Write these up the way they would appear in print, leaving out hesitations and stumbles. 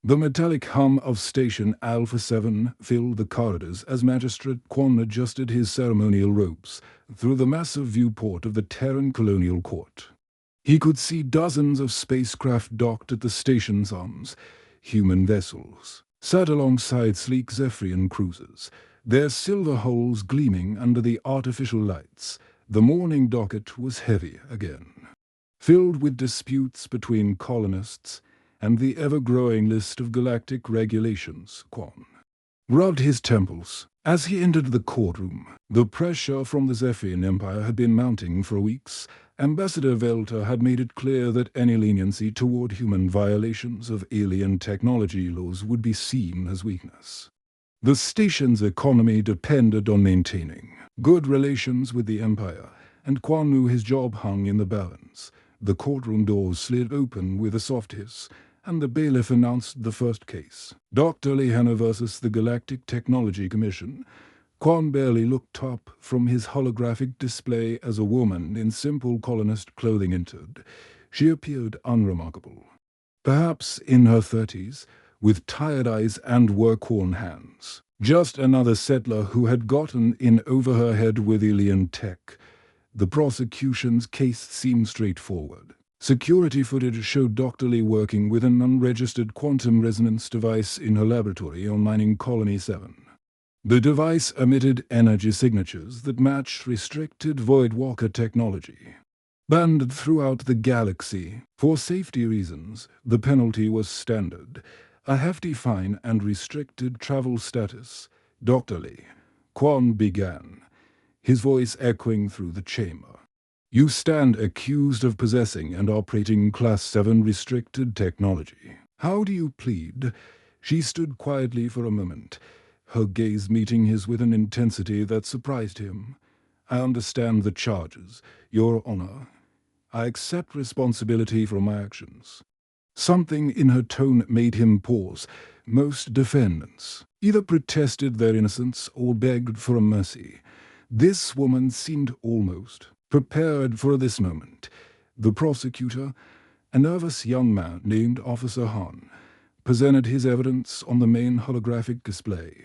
The metallic hum of Station Alpha 7 filled the corridors as Magistrate Quan adjusted his ceremonial robes through the massive viewport of the Terran Colonial Court. He could see dozens of spacecraft docked at the station's arms, human vessels, sat alongside sleek Zephyrian cruisers, their silver hulls gleaming under the artificial lights. The morning docket was heavy again, filled with disputes between colonists and the ever-growing list of galactic regulations. Quan rubbed his temples as he entered the courtroom. The pressure from the Zephyrian Empire had been mounting for weeks. Ambassador Velta had made it clear that any leniency toward human violations of alien technology laws would be seen as weakness. The station's economy depended on maintaining good relations with the Empire, and Quan knew his job hung in the balance. The courtroom doors slid open with a soft hiss, and the bailiff announced the first case. Dr. Lehana versus the Galactic Technology Commission. Quan barely looked up from his holographic display as a woman in simple colonist clothing entered. She appeared unremarkable. Perhaps in her 30s, with tired eyes and work-worn hands. Just another settler who had gotten in over her head with alien tech. The prosecution's case seemed straightforward. Security footage showed Dr. Lee working with an unregistered quantum resonance device in her laboratory on Mining Colony 7. The device emitted energy signatures that matched restricted Voidwalker technology. Banned throughout the galaxy, for safety reasons, the penalty was standard: a hefty fine and restricted travel status. Dr. Lee, Quan began, his voice echoing through the chamber. You stand accused of possessing and operating Class 7 restricted technology. How do you plead? She stood quietly for a moment, her gaze meeting his with an intensity that surprised him. I understand the charges, Your Honor. I accept responsibility for my actions. Something in her tone made him pause. Most defendants either protested their innocence or begged for a mercy. This woman seemed almost prepared for this moment. The prosecutor, a nervous young man named Officer Han, presented his evidence on the main holographic display.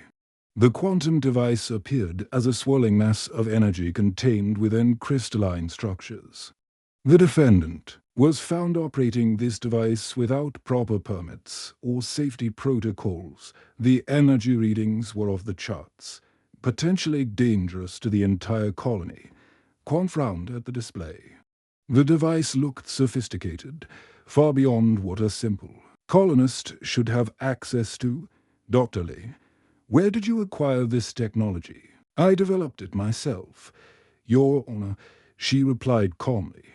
The quantum device appeared as a swirling mass of energy contained within crystalline structures. The defendant was found operating this device without proper permits or safety protocols. The energy readings were off the charts, potentially dangerous to the entire colony. Quan frowned at the display. The device looked sophisticated, far beyond what a simple colonist should have access to. Dr. Lee, where did you acquire this technology? I developed it myself. Your Honor, she replied calmly.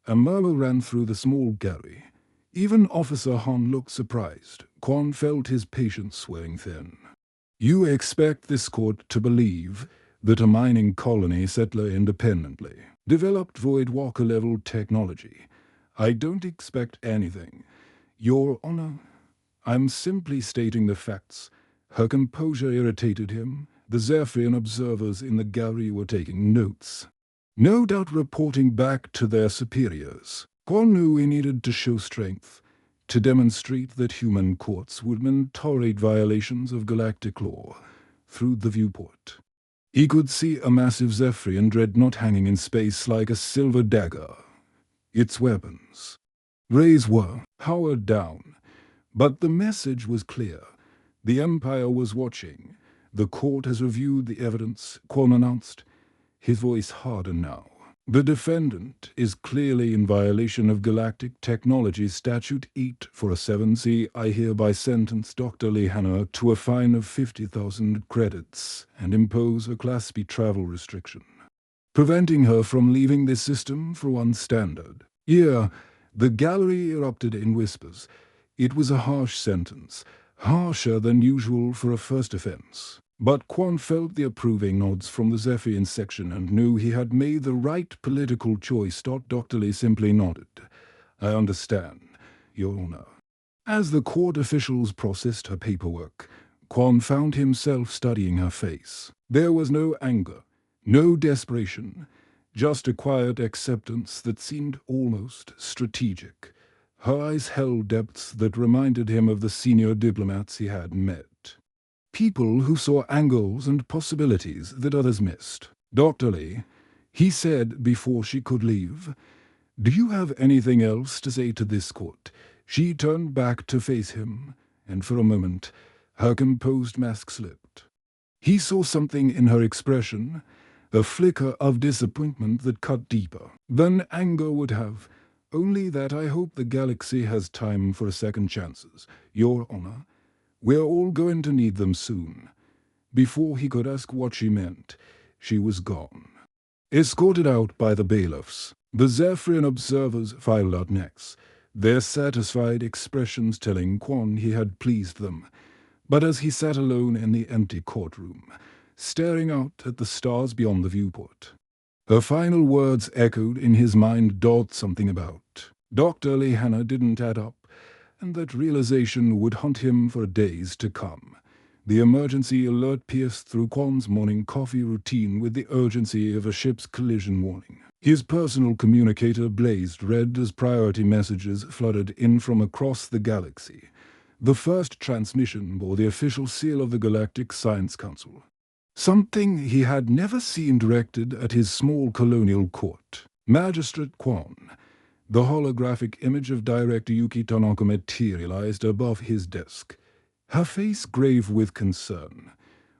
A murmur ran through the small gallery. Even Officer Han looked surprised. Quan felt his patience wearing thin. You expect this court to believe that a mining colony settler independently developed Voidwalker-level technology. I don't expect anything. Your Honor, I'm simply stating the facts. Her composure irritated him. The Zephyrian observers in the gallery were taking notes, no doubt reporting back to their superiors. Quan knew he needed to show strength, to demonstrate that human courts would tolerate violations of galactic law. Through the viewport, he could see a massive Zephyrian dreadnought hanging in space like a silver dagger. Its weapons, rays were powered down, but the message was clear. The Empire was watching. The court has reviewed the evidence, Quan announced, his voice hardened now. The defendant is clearly in violation of Galactic Technology Statute 8 for a 7C. I hereby sentence Dr. Lehana to a fine of 50,000 credits and impose a Class B travel restriction, preventing her from leaving this system for one standard. Yeah, the gallery erupted in whispers. It was a harsh sentence, harsher than usual for a first offense. But Quan felt the approving nods from the Zephyrian section and knew he had made the right political choice. Dr. Lee simply nodded. I understand, Your Honor. As the court officials processed her paperwork, Quan found himself studying her face. There was no anger, no desperation, just a quiet acceptance that seemed almost strategic. Her eyes held depths that reminded him of the senior diplomats he had met. People who saw angles and possibilities that others missed. "Dr. Lee," he said before she could leave, "do you have anything else to say to this court?" She turned back to face him, and for a moment her composed mask slipped. He saw something in her expression, a flicker of disappointment that cut deeper than anger would have. "Only that I hope the galaxy has time for second chances, Your Honor. We're all going to need them soon." Before he could ask what she meant, she was gone. Escorted out by the bailiffs, the Zephyrian observers filed out next, their satisfied expressions telling Quan he had pleased them. But as he sat alone in the empty courtroom, staring out at the stars beyond the viewport, her final words echoed in his mind something about Dr. Lehana didn't add up, and that realization would haunt him for days to come. The emergency alert pierced through Quan's morning coffee routine with the urgency of a ship's collision warning. His personal communicator blazed red as priority messages flooded in from across the galaxy. The first transmission bore the official seal of the Galactic Science Council, something he had never seen directed at his small colonial court. Magistrate Quan. The holographic image of Director Yuki Tanaka materialized above his desk, her face grave with concern.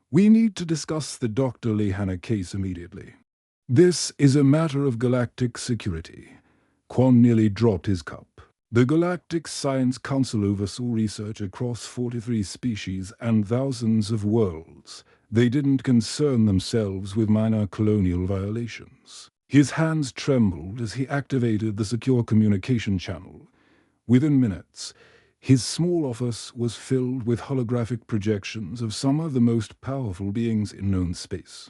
"We need to discuss the Dr. Lehana case immediately. This is a matter of galactic security." Quan nearly dropped his cup. The Galactic Science Council oversaw research across 43 species and thousands of worlds. They didn't concern themselves with minor colonial violations. His hands trembled as he activated the secure communication channel. Within minutes, his small office was filled with holographic projections of some of the most powerful beings in known space.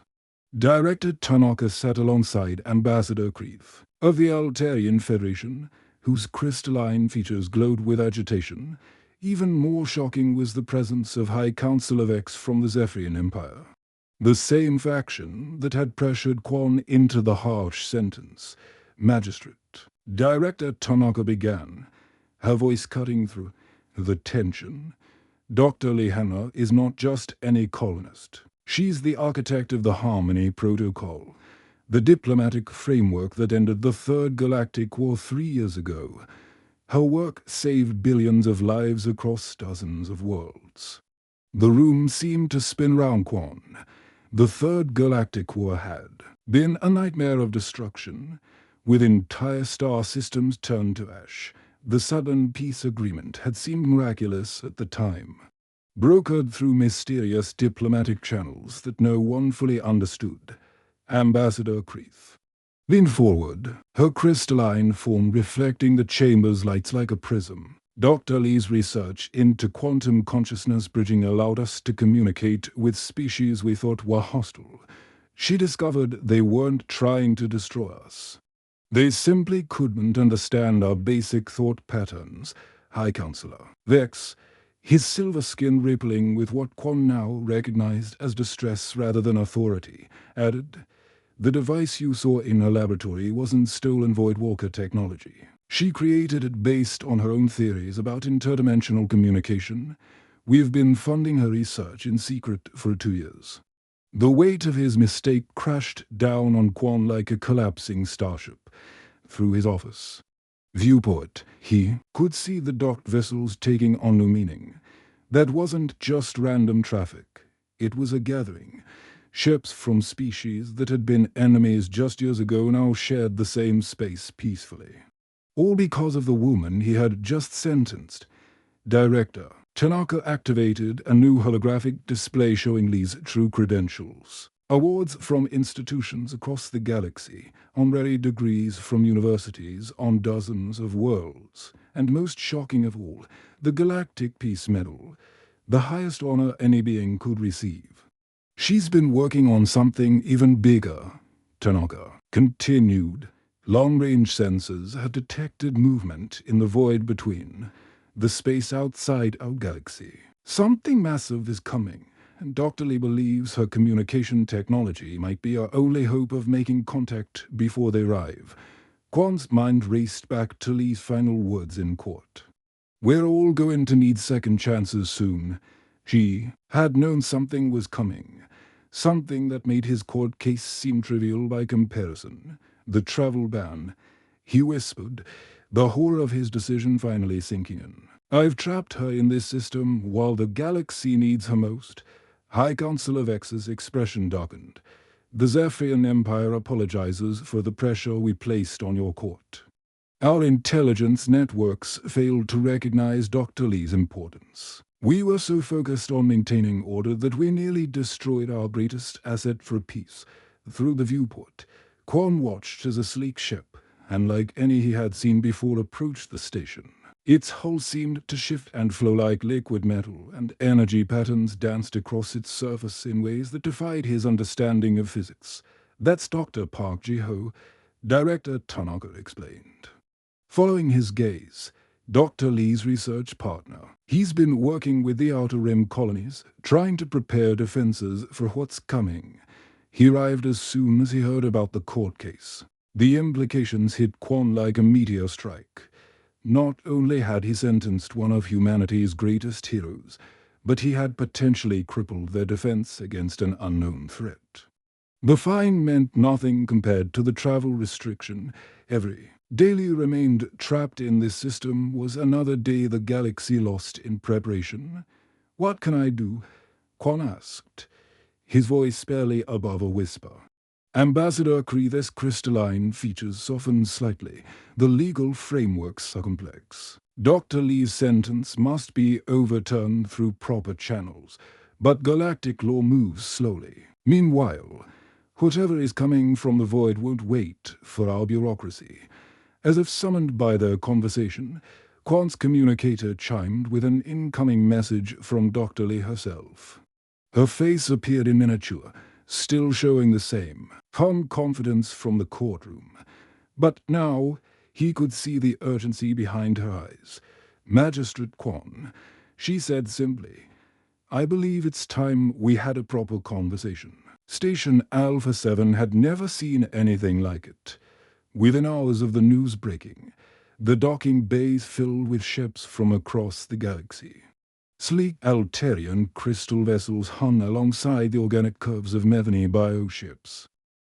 Director Tanaka sat alongside Ambassador Kreith of the Altarian Federation, whose crystalline features glowed with agitation. Even more shocking was the presence of High Council of X from the Zephyrian Empire, the same faction that had pressured Quan into the harsh sentence. "Magistrate," Director Tanaka began, her voice cutting through the tension. "Dr. Lehana is not just any colonist. She's the architect of the Harmony Protocol, the diplomatic framework that ended the Third Galactic War 3 years ago. Her work saved billions of lives across dozens of worlds." The room seemed to spin round Quan. The Third Galactic War had been a nightmare of destruction, with entire star systems turned to ash. The sudden peace agreement had seemed miraculous at the time, brokered through mysterious diplomatic channels that no one fully understood. Ambassador Kreith leaned forward, her crystalline form reflecting the chamber's lights like a prism. "Dr. Lee's research into quantum consciousness bridging allowed us to communicate with species we thought were hostile. She discovered they weren't trying to destroy us. They simply couldn't understand our basic thought patterns." High Counselor Vex, his silver skin rippling with what Quan now recognized as distress rather than authority, added, "The device you saw in her laboratory wasn't stolen Voidwalker technology. She created it based on her own theories about interdimensional communication. We've been funding her research in secret for 2 years." The weight of his mistake crashed down on Quan like a collapsing starship. Through his office viewport, he could see the docked vessels taking on new meaning. That wasn't just random traffic. It was a gathering. Ships from species that had been enemies just years ago now shared the same space peacefully. All because of the woman he had just sentenced. Director Tanaka activated a new holographic display showing Lee's true credentials. Awards from institutions across the galaxy, honorary degrees from universities on dozens of worlds, and most shocking of all, the Galactic Peace Medal, the highest honor any being could receive. "She's been working on something even bigger," Tanaka continued. Long-range sensors had detected movement in the void between, the space outside our galaxy. "Something massive is coming, and Dr. Lee believes her communication technology might be our only hope of making contact before they arrive." Quan's mind raced back to Lee's final words in court. "We're all going to need second chances soon." She had known something was coming, something that made his court case seem trivial by comparison. The travel ban. He whispered, the horror of his decision finally sinking in. "I've trapped her in this system while the galaxy needs her most." High Councilor Vex's expression darkened. "The Zephyrian Empire apologizes for the pressure we placed on your court. Our intelligence networks failed to recognize Dr. Lee's importance. We were so focused on maintaining order that we nearly destroyed our greatest asset for peace." Through the viewport, Quan watched as a sleek ship, unlike any he had seen before, approached the station. Its hull seemed to shift and flow like liquid metal, and energy patterns danced across its surface in ways that defied his understanding of physics. "That's Dr. Park Ji-ho," Director Tanaka explained. Following his gaze, Dr. Lee's research partner. "He's been working with the Outer Rim colonies, trying to prepare defenses for what's coming." He arrived as soon as he heard about the court case. The implications hit Quan like a meteor strike. Not only had he sentenced one of humanity's greatest heroes, but he had potentially crippled their defense against an unknown threat. The fine meant nothing compared to the travel restriction. Every day Lee remained trapped in this system was another day the galaxy lost in preparation. "What can I do?" Quan asked, his voice barely above a whisper. Ambassador Kreeth's crystalline features softened slightly. "The legal frameworks are complex. Dr. Lee's sentence must be overturned through proper channels, but galactic law moves slowly. Meanwhile, whatever is coming from the void won't wait for our bureaucracy." As if summoned by their conversation, Quan's communicator chimed with an incoming message from Dr. Lee herself. Her face appeared in miniature, still showing the same calm confidence from the courtroom. But now he could see the urgency behind her eyes. "Magistrate Quan," she said simply, "I believe it's time we had a proper conversation." Station Alpha 7 had never seen anything like it. Within hours of the news breaking, the docking bays filled with ships from across the galaxy. Sleek Alterian crystal vessels hung alongside the organic curves of Methany bioships,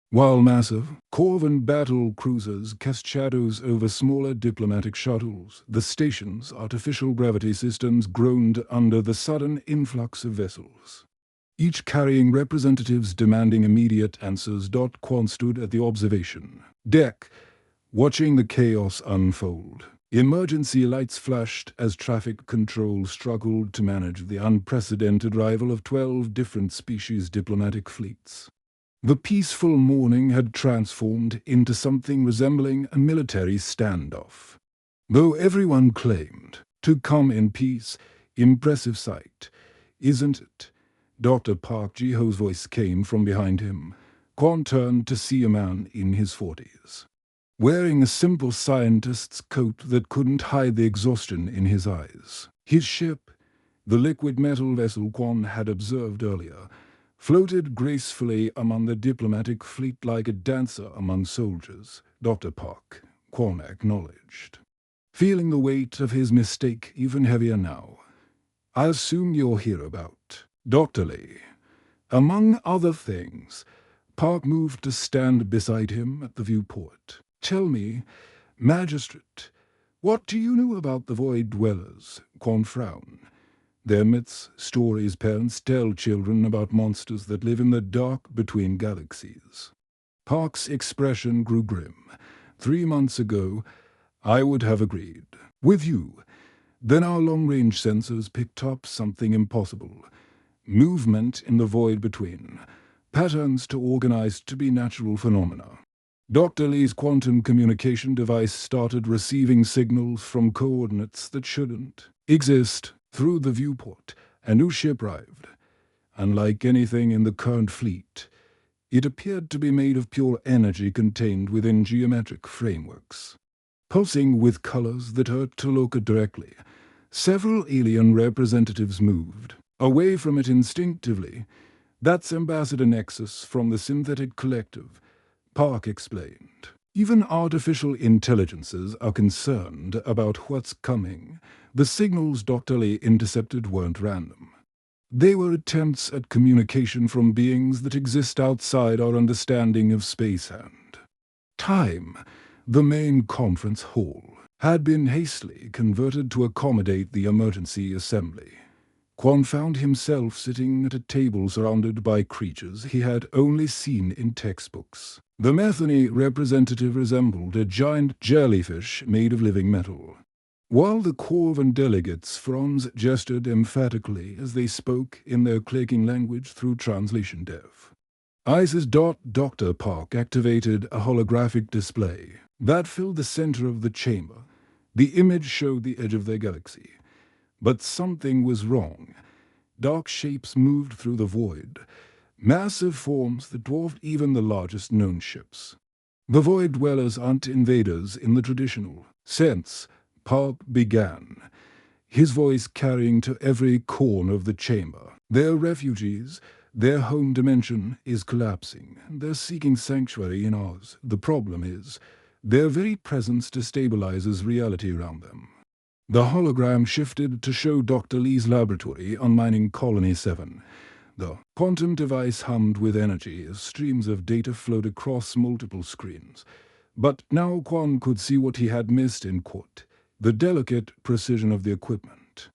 while massive Corvan battle cruisers cast shadows over smaller diplomatic shuttles. The station's artificial gravity systems groaned under the sudden influx of vessels, each carrying representatives demanding immediate answers. Quan stood at the observation deck, watching the chaos unfold. Emergency lights flashed as traffic control struggled to manage the unprecedented arrival of 12 different species diplomatic fleets. The peaceful morning had transformed into something resembling a military standoff. Though everyone claimed to come in peace, impressive sight, isn't it? Dr. Park Ji-ho's voice came from behind him. Quan turned to see a man in his 40s. Wearing a simple scientist's coat that couldn't hide the exhaustion in his eyes. His ship, the liquid metal vessel Quan had observed earlier, floated gracefully among the diplomatic fleet like a dancer among soldiers. "Dr. Park," Quan acknowledged, feeling the weight of his mistake even heavier now. "I assume you're here about Dr. Lee." Among other things, Park moved to stand beside him at the viewport. "Tell me, Magistrate, what do you know about the Void Dwellers?" Quan frowned. "They're myths, stories parents tell children about monsters that live in the dark between galaxies." Park's expression grew grim. 3 months ago, I would have agreed with you. Then our long-range sensors picked up something impossible. Movement in the void between. Patterns too organized to be natural phenomena. Dr. Lee's quantum communication device started receiving signals from coordinates that shouldn't exist. Through the viewport, a new ship arrived. Unlike anything in the current fleet, it appeared to be made of pure energy contained within geometric frameworks, pulsing with colors that hurt to look at directly. Several alien representatives moved away from it instinctively. "That's Ambassador Nexus from the Synthetic Collective," Park explained. Even artificial intelligences are concerned about what's coming. The signals Dr. Lee intercepted weren't random. They were attempts at communication from beings that exist outside our understanding of space and time. The main conference hall had been hastily converted to accommodate the emergency assembly. Quan found himself sitting at a table surrounded by creatures he had only seen in textbooks. The Metheny representative resembled a giant jellyfish made of living metal, while the Corvan delegates' Franz gestured emphatically as they spoke in their clicking language through translation dev. ISIS. Dr. Park activated a holographic display that filled the center of the chamber. The image showed the edge of their galaxy. But something was wrong. Dark shapes moved through the void, massive forms that dwarfed even the largest known ships. The Void Dwellers aren't invaders in the traditional sense, Park began, his voice carrying to every corner of the chamber. They're refugees. Their home dimension is collapsing. They're seeking sanctuary in ours. The problem is, their very presence destabilizes reality around them. The hologram shifted to show Dr. Lee's laboratory on Mining Colony 7. The quantum device hummed with energy as streams of data flowed across multiple screens. But now Quan could see what he had missed in court: the delicate precision of the equipment.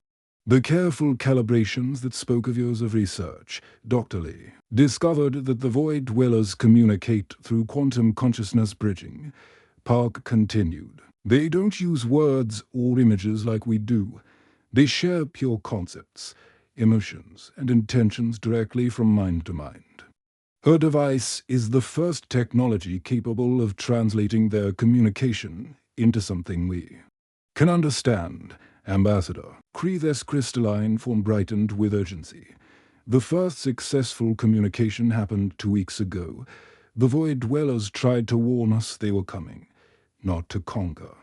The careful calibrations that spoke of years of research. Dr. Lee discovered that the Void Dwellers communicate through quantum consciousness bridging. Park continued. They don't use words or images like we do. They share pure concepts, emotions, and intentions directly from mind to mind. Her device is the first technology capable of translating their communication into something we can understand. Ambassador Kreeth's crystalline form brightened with urgency. The first successful communication happened 2 weeks ago. The Void Dwellers tried to warn us they were coming, not to conquer,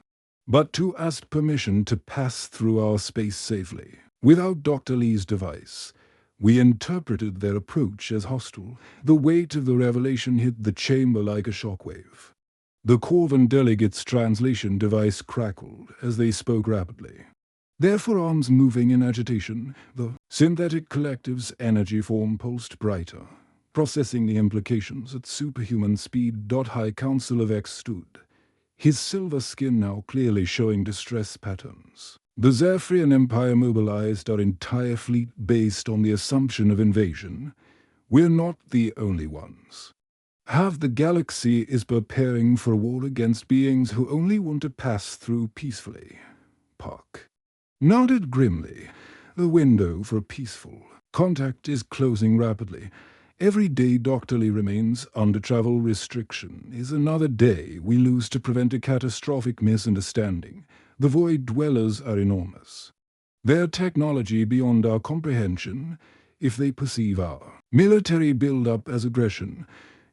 but to ask permission to pass through our space safely. Without Dr. Lee's device, we interpreted their approach as hostile. The weight of the revelation hit the chamber like a shockwave. The Corvan delegate's translation device crackled as they spoke rapidly, their forearms moving in agitation. The synthetic collective's energy form pulsed brighter, processing the implications at superhuman speed. High Council of X stood, his silver skin now clearly showing distress patterns. The Zephyrian Empire mobilized our entire fleet based on the assumption of invasion. We're not the only ones. Half the galaxy is preparing for a war against beings who only want to pass through peacefully. Park nodded grimly. The window for peaceful contact is closing rapidly. Every day Dr. Lee remains under travel restriction is another day we lose to prevent a catastrophic misunderstanding. The Void Dwellers are enormous. Their technology beyond our comprehension. If they perceive our military build-up as aggression.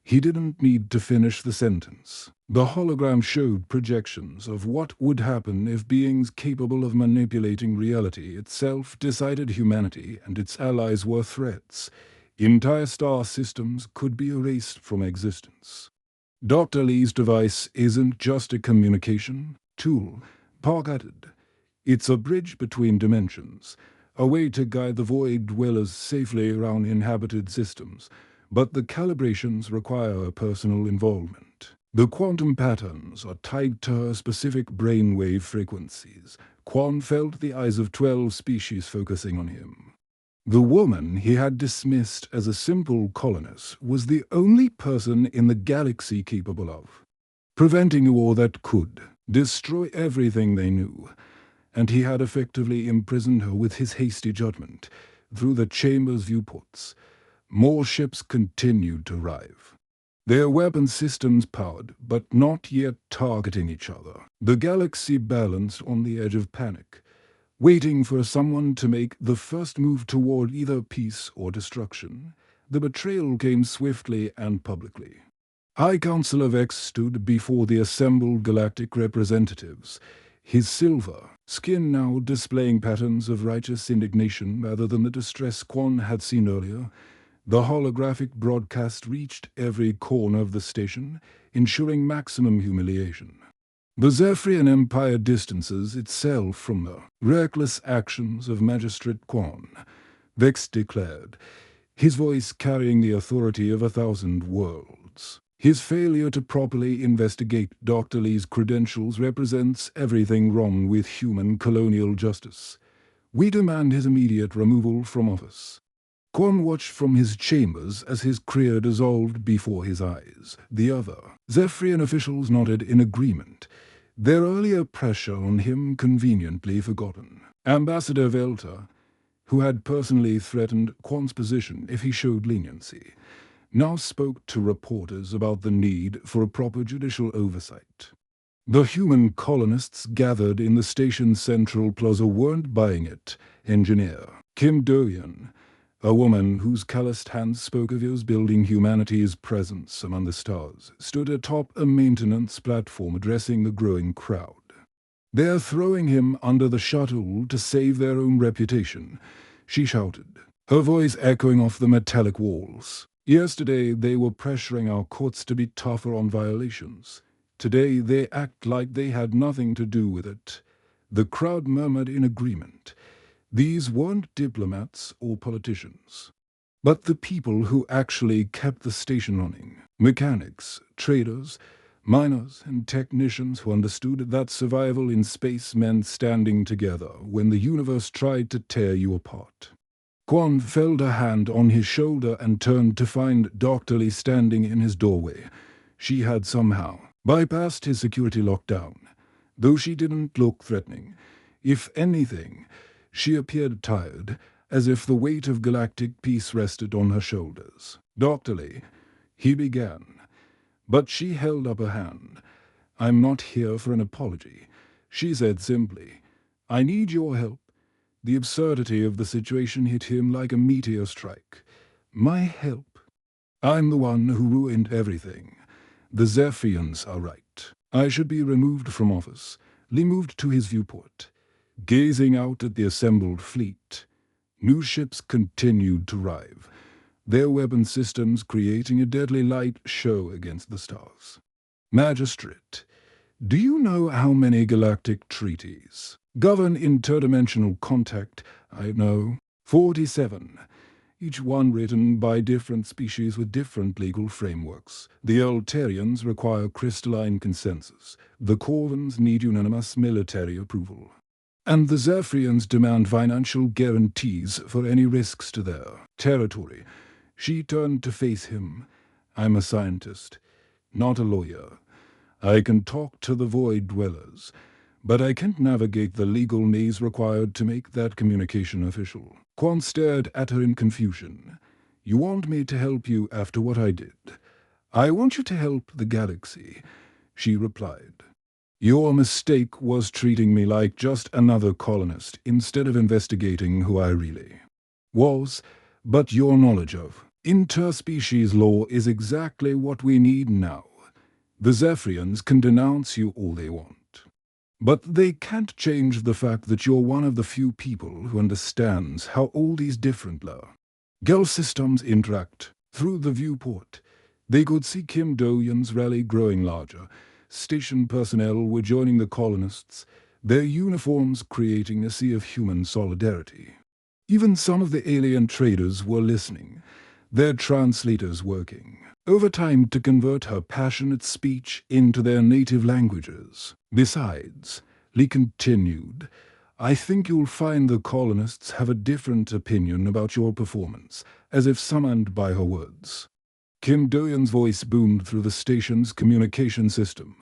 He didn't need to finish the sentence. The hologram showed projections of what would happen if beings capable of manipulating reality itself decided humanity and its allies were threats. Entire star systems could be erased from existence. Dr. Lee's device isn't just a communication tool, Park added. It's a bridge between dimensions, a way to guide the Void Dwellers safely around inhabited systems. But the calibrations require personal involvement. The quantum patterns are tied to her specific brainwave frequencies. Quan felt the eyes of 12 species focusing on him. The woman he had dismissed as a simple colonist was the only person in the galaxy capable of preventing a war that could destroy everything they knew, and he had effectively imprisoned her with his hasty judgment. Through the chamber's viewports, more ships continued to arrive. Their weapon systems powered, but not yet targeting each other. The galaxy balanced on the edge of panic, waiting for someone to make the first move toward either peace or destruction. The betrayal came swiftly and publicly. High Council of X stood before the assembled galactic representatives, his silver skin now displaying patterns of righteous indignation rather than the distress Quan had seen earlier. The holographic broadcast reached every corner of the station, ensuring maximum humiliation. The Zephyrian Empire distances itself from the reckless actions of Magistrate Quan, Vex declared, his voice carrying the authority of 1,000 worlds. His failure to properly investigate Dr. Lee's credentials represents everything wrong with human colonial justice. We demand his immediate removal from office. Quan watched from his chambers as his career dissolved before his eyes. The other Zephyrian officials nodded in agreement, their earlier pressure on him conveniently forgotten. Ambassador Velta, who had personally threatened Quan's position if he showed leniency, now spoke to reporters about the need for a proper judicial oversight. The human colonists gathered in the station's central plaza weren't buying it. Engineer Kim Do-yeon, a woman whose calloused hands spoke of years building humanity's presence among the stars, stood atop a maintenance platform addressing the growing crowd. "They're throwing him under the shuttle to save their own reputation," she shouted, her voice echoing off the metallic walls. "Yesterday they were pressuring our courts to be tougher on violations. Today they act like they had nothing to do with it." The crowd murmured in agreement. These weren't diplomats or politicians, but the people who actually kept the station running. Mechanics, traders, miners, and technicians who understood that survival in space meant standing together when the universe tried to tear you apart. Quan felt a hand on his shoulder and turned to find Dr. Lee standing in his doorway. She had somehow bypassed his security lockdown, though she didn't look threatening. If anything, she appeared tired, as if the weight of galactic peace rested on her shoulders. "Dr. Lee," he began, but she held up a hand. "I'm not here for an apology," she said simply. "I need your help." The absurdity of the situation hit him like a meteor strike. "My help? I'm the one who ruined everything. The Zephyrians are right. I should be removed from office." Lee moved to his viewport, gazing out at the assembled fleet. New ships continued to arrive, their weapon systems creating a deadly light show against the stars. "Magistrate, do you know how many galactic treaties govern interdimensional contact?" "I know. 47. Each one written by different species with different legal frameworks. The Eltarians require crystalline consensus. The Corvans need unanimous military approval. And the Zephyrians demand financial guarantees for any risks to their territory." She turned to face him. "I'm a scientist, not a lawyer. I can talk to the Void Dwellers, but I can't navigate the legal maze required to make that communication official." Quan stared at her in confusion. "You want me to help you after what I did?" "I want you to help the galaxy," she replied. "Your mistake was treating me like just another colonist instead of investigating who I really was. But your knowledge of interspecies law is exactly what we need now. The Zephyrians can denounce you all they want, but they can't change the fact that you're one of the few people who understands how all these different gal systems interact." Through the viewport, they could see Kim Do-yeon's rally growing larger. Station personnel were joining the colonists, their uniforms creating a sea of human solidarity. Even some of the alien traders were listening, their translators working overtime to convert her passionate speech into their native languages. "Besides," Lee continued, "I think you'll find the colonists have a different opinion about your performance," as if summoned by her words. Kim Do-yeon's voice boomed through the station's communication system.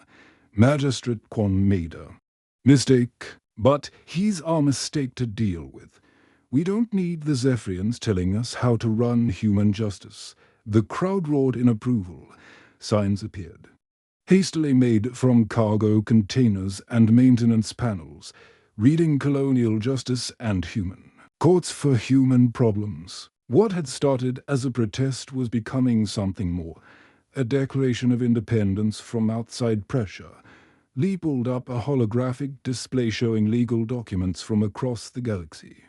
"Magistrate Quan made a mistake, but he's our mistake to deal with. We don't need the Zephyrians telling us how to run human justice." The crowd roared in approval. Signs appeared, hastily made from cargo containers and maintenance panels, reading colonial justice and human courts for human problems. What had started as a protest was becoming something more, a declaration of independence from outside pressure. Lee pulled up a holographic display showing legal documents from across the galaxy.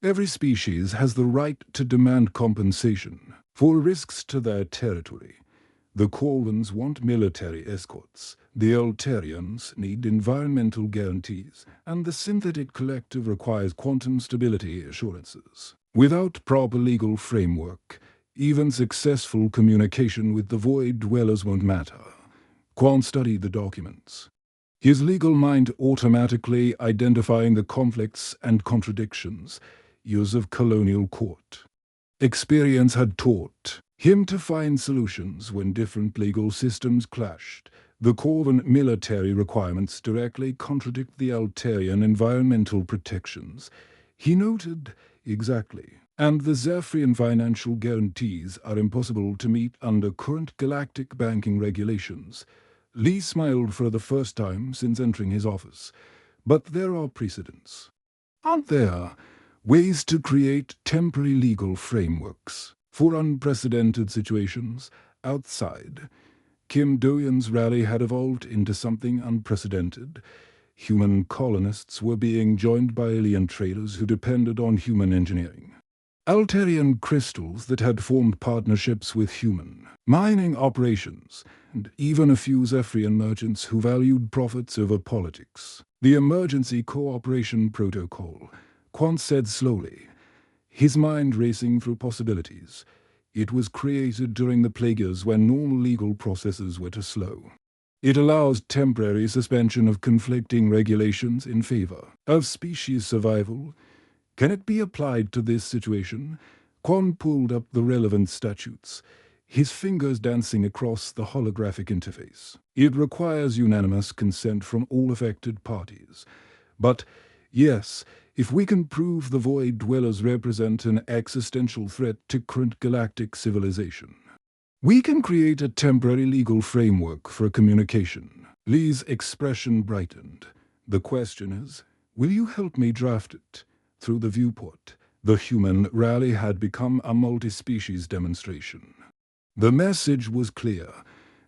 "Every species has the right to demand compensation For risks to their territory, the Corvans want military escorts, the Altarians need environmental guarantees, and the Synthetic Collective requires quantum stability assurances. Without proper legal framework, even successful communication with the Void Dwellers won't matter. Quan studied the documents, his legal mind automatically identifying the conflicts and contradictions, years of colonial court. Experience had taught him to find solutions when different legal systems clashed. The Corvan military requirements directly contradict the Altarian environmental protections. He noted exactly. And the Zephyrian financial guarantees are impossible to meet under current galactic banking regulations. Lee smiled for the first time since entering his office. But there are precedents. Aren't there ways to create temporary legal frameworks for unprecedented situations outside? Kim Do-yeon's rally had evolved into something unprecedented. Human colonists were being joined by alien traders who depended on human engineering. Altarian crystals that had formed partnerships with human mining operations, and even a few Zephyrian merchants who valued profits over politics. The Emergency Cooperation Protocol, Quan said slowly, his mind racing through possibilities. It was created during the plague years when normal legal processes were too slow. It allows temporary suspension of conflicting regulations in favor of species survival. Can it be applied to this situation? Quan pulled up the relevant statutes, his fingers dancing across the holographic interface. It requires unanimous consent from all affected parties. But, yes, if we can prove the Void Dwellers represent an existential threat to current galactic civilization, we can create a temporary legal framework for communication. Lee's expression brightened. The question is, will you help me draft it? Through the viewport, the human rally had become a multi-species demonstration. The message was clear.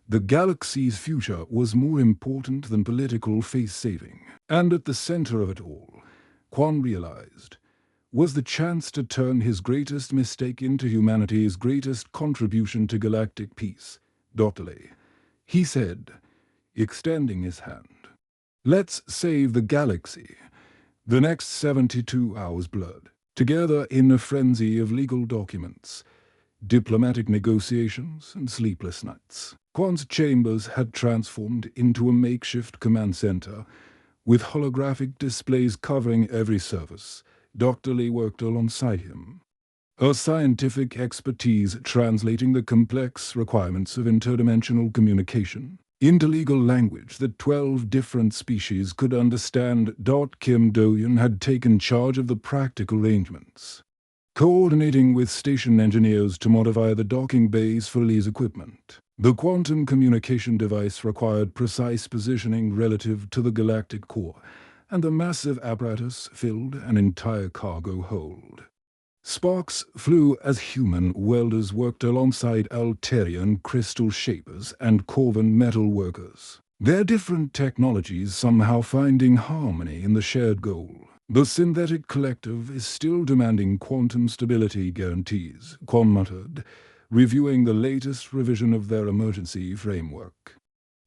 The galaxy's future was more important than political face-saving. And at the center of it all, Quan realized, was the chance to turn his greatest mistake into humanity's greatest contribution to galactic peace. Dr. Lee, he said, extending his hand. Let's save the galaxy. The next 72 hours blurred together in a frenzy of legal documents, diplomatic negotiations, and sleepless nights. Quan's chambers had transformed into a makeshift command center, with holographic displays covering every surface. Dr. Lee worked alongside him, her scientific expertise translating the complex requirements of interdimensional communication into legal language that 12 different species could understand. Kim Do-yeon had taken charge of the practical arrangements, coordinating with station engineers to modify the docking bays for Lee's equipment. The quantum communication device required precise positioning relative to the galactic core, and the massive apparatus filled an entire cargo hold. Sparks flew as human welders worked alongside Altarian crystal shapers and Corvan metal workers, their different technologies somehow finding harmony in the shared goal. The Synthetic Collective is still demanding quantum stability guarantees, Quan muttered, reviewing the latest revision of their emergency framework.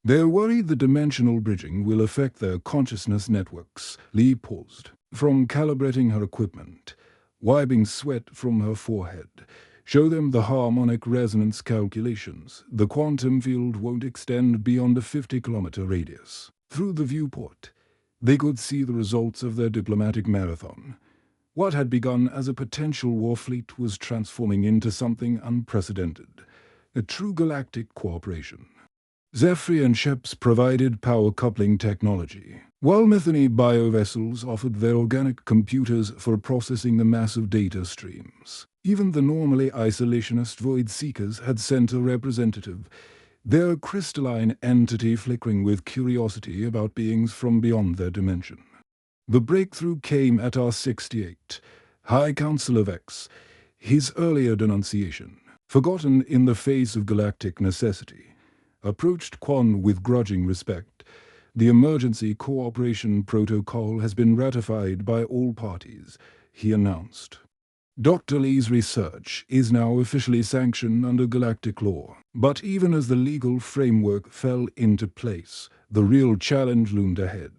They're worried the dimensional bridging will affect their consciousness networks. Lee paused from calibrating her equipment, wiping sweat from her forehead. Show them the harmonic resonance calculations. The quantum field won't extend beyond a 50-kilometer radius. Through the viewport, they could see the results of their diplomatic marathon. What had begun as a potential war fleet was transforming into something unprecedented, a true galactic cooperation. Zephyrian ships provided power coupling technology, while Methany biovessels offered their organic computers for processing the massive data streams. Even the normally isolationist Void Seekers had sent a representative, their crystalline entity flickering with curiosity about beings from beyond their dimension. The breakthrough came at R68, High Council of X, his earlier denunciation, forgotten in the face of galactic necessity, approached Quan with grudging respect. The Emergency Cooperation Protocol has been ratified by all parties, he announced. Dr. Lee's research is now officially sanctioned under galactic law, but even as the legal framework fell into place, the real challenge loomed ahead.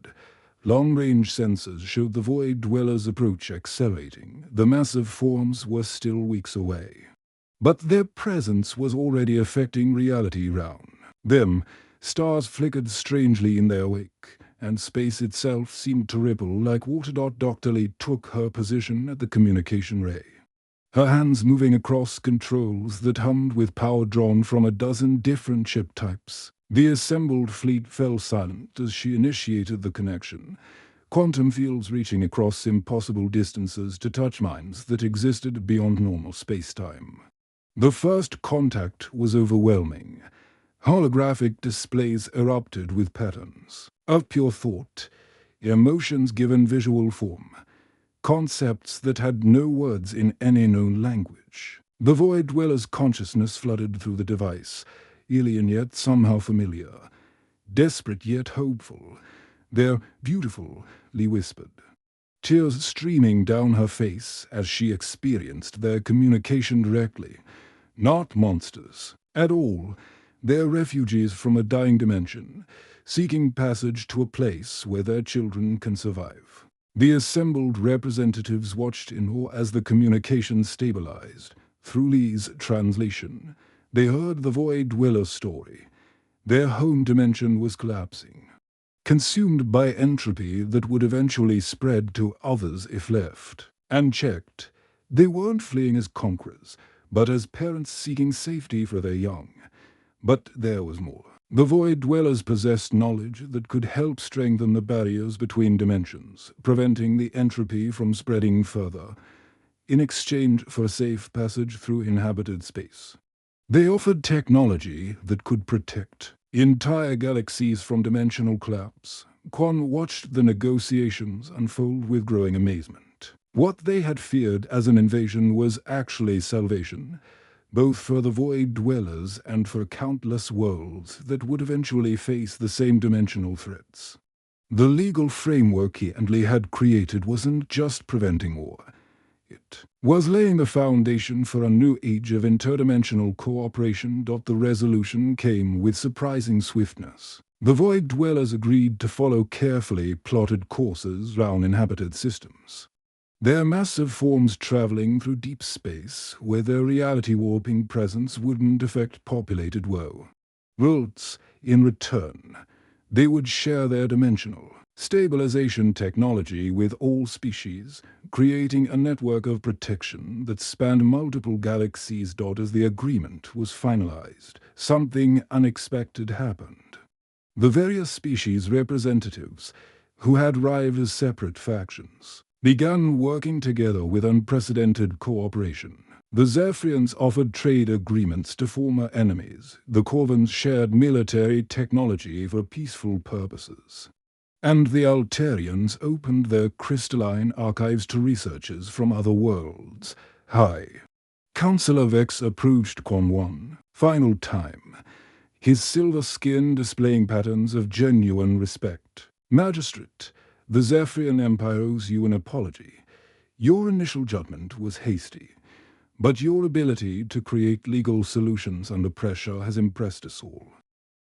Long-range sensors showed the Void Dwellers' approach accelerating. The massive forms were still weeks away. But their presence was already affecting reality around them. Stars flickered strangely in their wake, and space itself seemed to ripple like water. Dr. Lee took her position at the communication ray, her hands moving across controls that hummed with power drawn from a dozen different ship types. The assembled fleet fell silent as she initiated the connection, quantum fields reaching across impossible distances to touch minds that existed beyond normal space-time. The first contact was overwhelming. Holographic displays erupted with patterns of pure thought, emotions given visual form, concepts that had no words in any known language. The Void Dweller's consciousness flooded through the device, alien yet somehow familiar, desperate yet hopeful. "They're beautiful," Lee whispered, tears streaming down her face as she experienced their communication directly. Not monsters at all. They're refugees from a dying dimension, seeking passage to a place where their children can survive. The assembled representatives watched in awe as the communication stabilized. Through Lee's translation, they heard the Void Dweller story. Their home dimension was collapsing, consumed by entropy that would eventually spread to others if left unchecked. They weren't fleeing as conquerors, but as parents seeking safety for their young. But there was more. The Void Dwellers possessed knowledge that could help strengthen the barriers between dimensions, preventing the entropy from spreading further, in exchange for safe passage through inhabited space. They offered technology that could protect entire galaxies from dimensional collapse. Quan watched the negotiations unfold with growing amazement. What they had feared as an invasion was actually salvation, both for the Void Dwellers and for countless worlds that would eventually face the same dimensional threats. The legal framework he and Lee had created wasn't just preventing war. It was laying the foundation for a new age of interdimensional cooperation. The resolution came with surprising swiftness. The Void Dwellers agreed to follow carefully plotted courses round inhabited systems, their massive forms traveling through deep space, where their reality-warping presence wouldn't affect populated worlds. In return, they would share their dimensional stabilization technology with all species, creating a network of protection that spanned multiple galaxies. As the agreement was finalized, something unexpected happened. The various species representatives, who had arrived as separate factions, began working together with unprecedented cooperation. The Zephyrians offered trade agreements to former enemies. The Corvins shared military technology for peaceful purposes, and the Alterians opened their crystalline archives to researchers from other worlds. High Councillor Vex approached Quan one final time, his silver skin displaying patterns of genuine respect. "Magistrate, the Zephyrian Empire owes you an apology. Your initial judgment was hasty, but your ability to create legal solutions under pressure has impressed us all.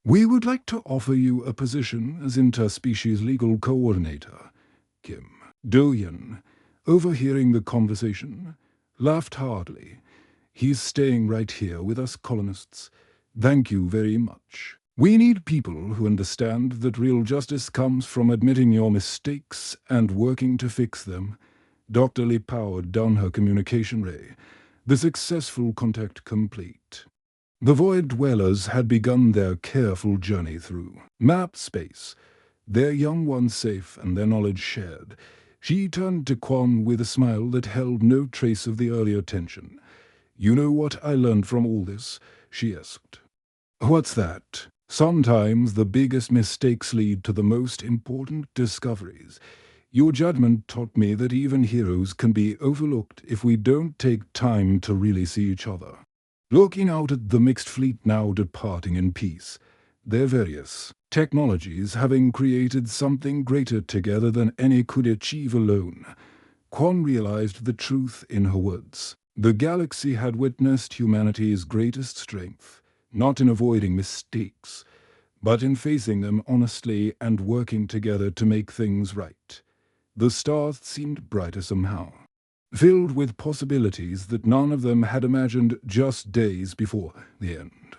We would like to offer you a position as interspecies legal coordinator." Kim Doyen, overhearing the conversation, laughed heartily. "He's staying right here with us colonists. Thank you very much. We need people who understand that real justice comes from admitting your mistakes and working to fix them." Dr. Lee powered down her communication ray, the successful contact complete. The Void Dwellers had begun their careful journey through mapped space, their young ones safe and their knowledge shared. She turned to Quan with a smile that held no trace of the earlier tension. "You know what I learned from all this?" she asked. "What's that?" "Sometimes the biggest mistakes lead to the most important discoveries. Your judgment taught me that even heroes can be overlooked if we don't take time to really see each other." Looking out at the mixed fleet now departing in peace, their various technologies having created something greater together than any could achieve alone, Quan realized the truth in her words. The galaxy had witnessed humanity's greatest strength, not in avoiding mistakes, but in facing them honestly and working together to make things right. The stars seemed brighter somehow, filled with possibilities that none of them had imagined just days before the end.